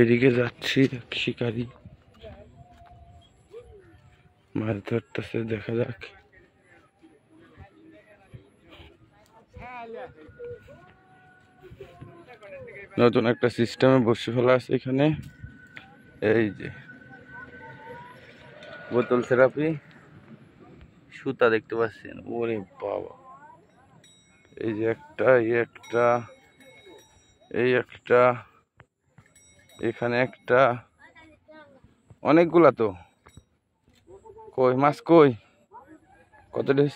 এদিকে যাচ্ছি, শিকারি মাছ ধরতেছে, দেখা যাক। নতুন একটা সিস্টেমে বসে ফেলা আছে এখানে। এই যে বোতল থেরাপি, সুতা দেখতে পাচ্ছেন, ওরে বাবা। এই যে একটা, এই একটা, এখানে একটা, অনেকগুলা তো। কই মাছ, কই কত ডেস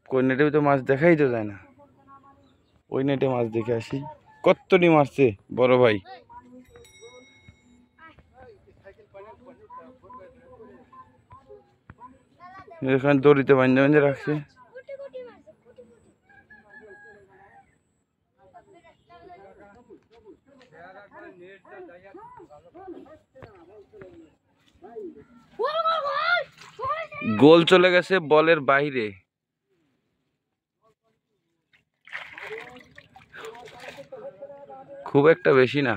কই নেটে তো মাছ দেখাই তো যায় না। ওই নেটে মাছ দেখে আসি। কতটি মারছে বড় ভাই? এখানে দড়িতে বাঁধে বাঁধে রাখছে। গোল চলে গেছে বলের বাইরে। খুব একটা বেশি না।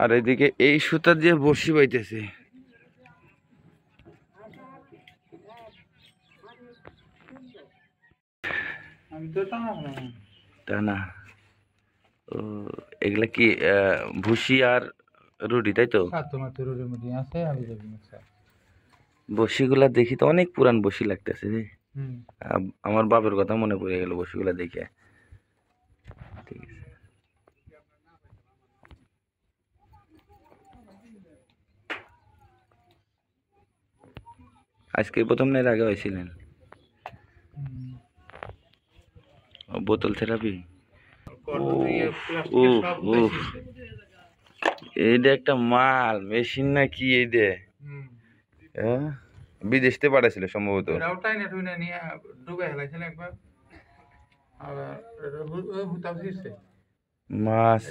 আর এদিকে এই সুতা দিয়ে বড়শি বাইতেছে। টানা। ও এগুলা কি ভুসি আর রুটি, তাই তো? বসিগুলা দেখি তো অনেক পুরান বসি লাগতেছে রে। আমার বাপের কথা মনে পড়ে গেল বসিগুলা দেখে। ঠিক আছে। আজকে প্রথম না, এর আগে হয়েছিলেন? বোতল থেরাপি। এইটা একটা মাল মেশিন না কি? এইটা বিদেশ থেকে পাঠাইছিল সম্ভবত। মাছ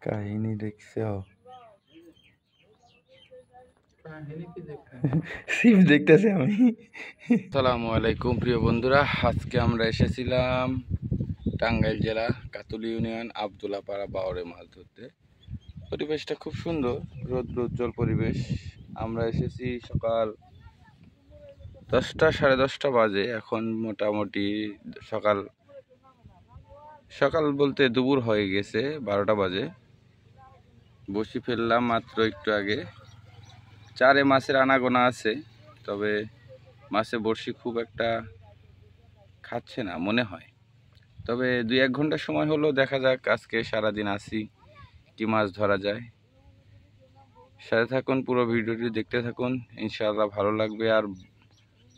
কাহিনী দেখছে, সিপ দেখতেছি আমি। আসসালামু আলাইকুম প্রিয় বন্ধুরা, আজকে আমরা এসেছিলাম টাঙ্গাইল জেলা কাতুল ইউনিয়ন আবদুল্লাপাড়া বাওরে মাছ ধরতে। পরিবেশটা খুব সুন্দর, রৌদ্র উজ্জ্বল পরিবেশ। আমরা এসেছি সকাল 10টা, 10:30 বাজে। এখন মোটামুটি সকাল সকাল বলতে দুপুর হয়ে গেছে, 12টা বাজে। বসি ফেললাম মাত্র একটু আগে। চারে মাছের আনাগোনা আছে, তবে মাছে বড়শি খুব একটা খাচ্ছে না মনে হয়। তবে 2-1 ঘন্টার সময় হলো, দেখা যাক আজকে সারাদিন আসি কি মাছ ধরা যায়। সাথে থাকুন, পুরো ভিডিওটি দেখতে থাকুন, ইনশাআল্লাহ ভালো লাগবে। আর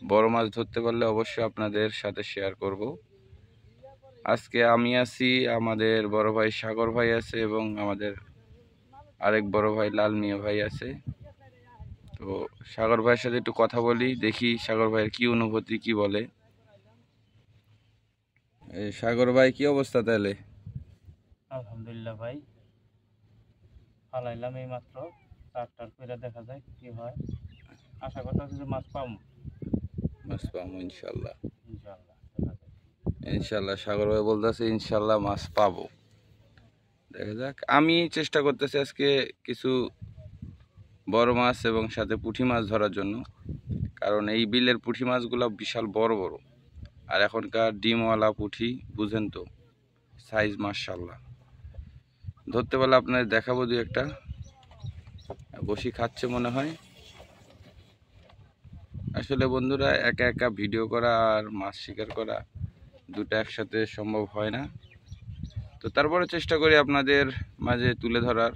বড় মাছ ধরতে পারলে অবশ্যই আপনাদের সাথে শেয়ার করব। আজকে আমি আছি, আমাদের বড় ভাই সাগর ভাই আছে, এবং আমাদের আরেক বড় ভাই লাল মিয়া ভাই আছে। তো সাগর ভাইয়ের সাথে একটু কথা বলি, দেখি সাগর ভাইয়ের কি অনুভূতি, কি বলে। সাগর ভাই, কি অবস্থা তাহলে? আলহামদুলিল্লাহ ভাই, ফালাইলাম এই মাত্র। চারটার করে দেখা যায় কি হয়। আশা করতেছি যে মাছ পাবো, ইনশাল্লাহ। ইনশাআল্লাহ ইনশাল্লাহ সাগর ভাই বলতেছে ইনশাল্লাহ মাছ পাবো। দেখা যাক। আমি চেষ্টা করতেছি আজকে কিছু বড় মাছ এবং সাথে পুঁটি মাছ ধরার জন্য, কারণ এই বিলের পুঁটি মাছগুলো বিশাল বড় বড়। আর এখনকার ডিমওয়ালা পুঁটি বুঝেন তো, সাইজ মাশাআল্লাহ। ধরতে পারলে আপনাদের দেখাবো 2-একটা। বসি খাচ্ছে মনে হয়। আসলে বন্ধুরা, একা একা ভিডিও করা আর মাছ শিকার করা দুটো একসাথে সম্ভব হয় না। তো তারপরে চেষ্টা করি আপনাদের মাঝে তুলে ধরার,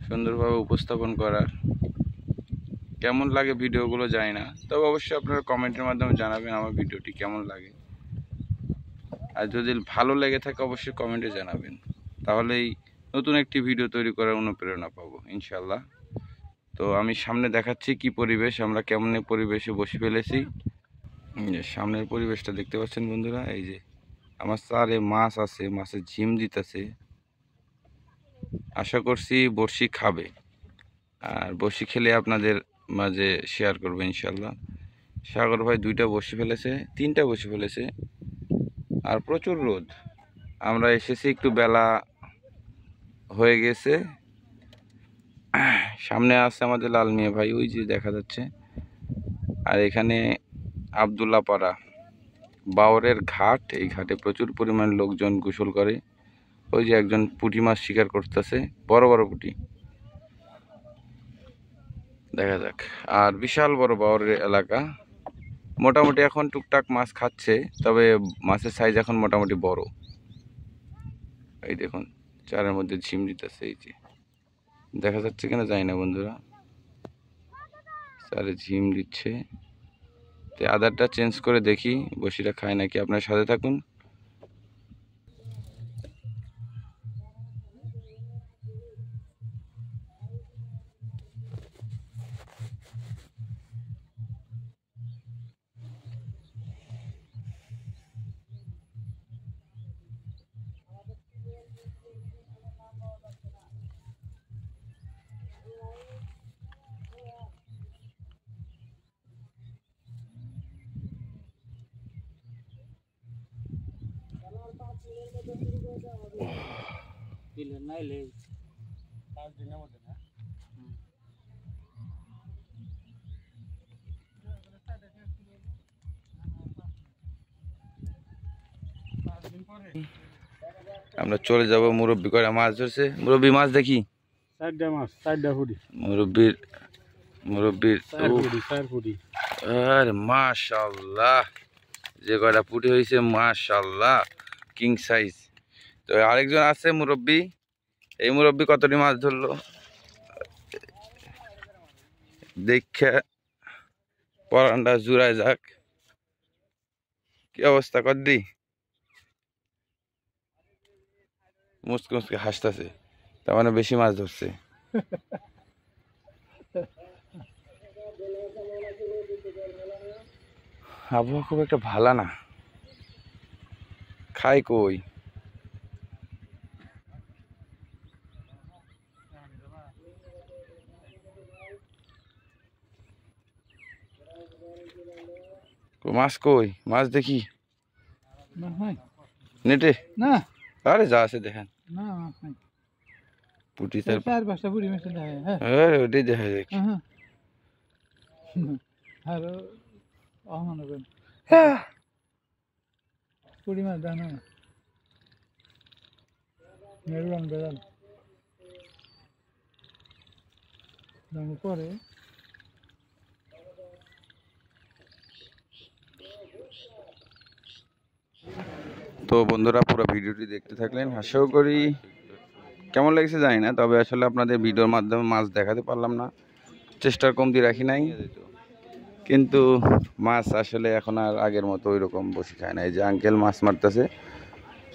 সুন্দরভাবে উপস্থাপন করার। কেমন লাগে ভিডিওগুলো জানি না, তবে অবশ্যই আপনারা কমেন্টের মাধ্যমে জানাবেন আমার ভিডিওটি কেমন লাগে। আর যদি ভালো লেগে থাকে অবশ্যই কমেন্টে জানাবেন, তাহলেই নতুন একটি ভিডিও তৈরি করার অনুপ্রেরণা পাবো ইনশাল্লাহ। তো আমি সামনে দেখাচ্ছি কি পরিবেশ, আমরা কেমন পরিবেশে বসে ফেলেছি। সামনের পরিবেশটা দেখতে পাচ্ছেন বন্ধুরা। এই যে আমার চারে মাছ আছে, মাছের ঝিম দিতেছে। আশা করছি বড়শি খাবে, আর বড়শি খেলে আপনাদের মাঝে শেয়ার করবো ইনশাল্লাহ। সাগর ভাই 2টা বড়শি ফেলেছে, 3টা বড়শি ফেলেছে, আর প্রচুর রোদ। আমরা এসেছি একটু বেলা হয়ে গেছে। সামনে আছে আমাদের লাল মিয়া ভাই, ওই যে দেখা যাচ্ছে। আর এখানে আবদুল্লা পাড়া বাওরের ঘাট, এই ঘাটে প্রচুর পরিমাণ লোকজন গোসল করে। ওই যে একজন পুঁটি মাছ শিকার করতেছে, বড় বড় পুঁটি দেখা যাক। আর বিশাল বড় বাওরের এলাকা, মোটামুটি এখন টুকটাক মাছ খাচ্ছে, তবে মাছের সাইজ এখন মোটামুটি বড়। এই দেখুন চারের মধ্যে ঝিম দিতেছে, এই যে দেখা যাচ্ছে কিনা জানি না বন্ধুরা, চারে ঝিম দিচ্ছে। তো আদারটা চেঞ্জ করে দেখি বসিটা খায় নাকি। আপনার সাথে থাকুন। দিলেন নাইলে 5 দিনের মধ্যে না। আমরা চলে যাব, মুরব্বি করে মাছ ধরছে। মুরব্বি মাছ দেখি, 4টা মাছ, 4টা ফুটি, মুরব্বির 4 ফুটি, 4 ফুটি। আরে মাশাআল্লাহ, যে কয়টা পুঁটি হয়েছে মাশাআল্লাহ, কিং সাইজ। তো আরেকজন আছে মুরব্বি, এই মুরব্বি কতটি মাছ ধরলো দেখে পরানটা জুড়ায় যাক। কি অবস্থা কদ্দি? মুসকে মুসকে হাসতেছে, তার মানে বেশি মাছ ধরছে। আবহাওয়া খুব একটা ভালো না, খাই কই। মাছ কই, মাছ দেখি না নাই নেটে। না, আরে যা আছে দেখেন, না মাছ নাই। পুটি তার 4-5টা ফুটি মেশে দেয়। হ্যাঁ আরে ওটাই দেখা যায়। হ্যাঁ। আর অহমান হবে ফুটি মাছ দেয় না, মেরুরং বেড়াল পরে। তো বন্ধুরা পুরো ভিডিওটি দেখতে থাকলেন, আশাও করি কেমন লেগেছে জানি না, তবে আসলে আপনাদের ভিডিওর মাধ্যমে মাছ দেখাতে পারলাম না, চেষ্টার কমতি রাখি নাই। কিন্তু মাছ আসলে এখন আর আগের মতো ওই রকম বসি খায় না। এই যে আঙ্কেল মাছ মারতেছে,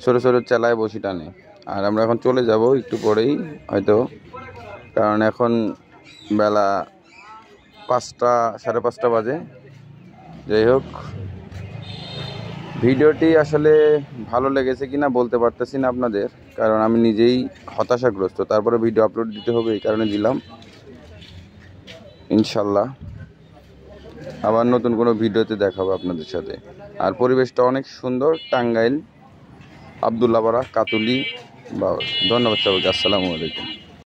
ছোটো ছোটো চেলায় বসি টানে। আর আমরা এখন চলে যাব একটু পরেই হয়তো, কারণ এখন বেলা 5টা 5:30 বাজে। যাই হোক, ভিডিওটি আসলে ভালো লেগেছে কিনা বলতে পারতেছি না আপনাদের, কারণ আমি নিজেই হতাশাগ্রস্ত। তারপরে ভিডিও আপলোড দিতে হবে, এই কারণে দিলাম। ইনশাল্লাহ আবার নতুন কোনো ভিডিওতে দেখাবো আপনাদের সাথে। আর পরিবেশটা অনেক সুন্দর, টাঙ্গাইল আবদুল্লাপাড়া কাতুলি। বা ধন্যবাদ সবাইকে, আসসালামু আলাইকুম।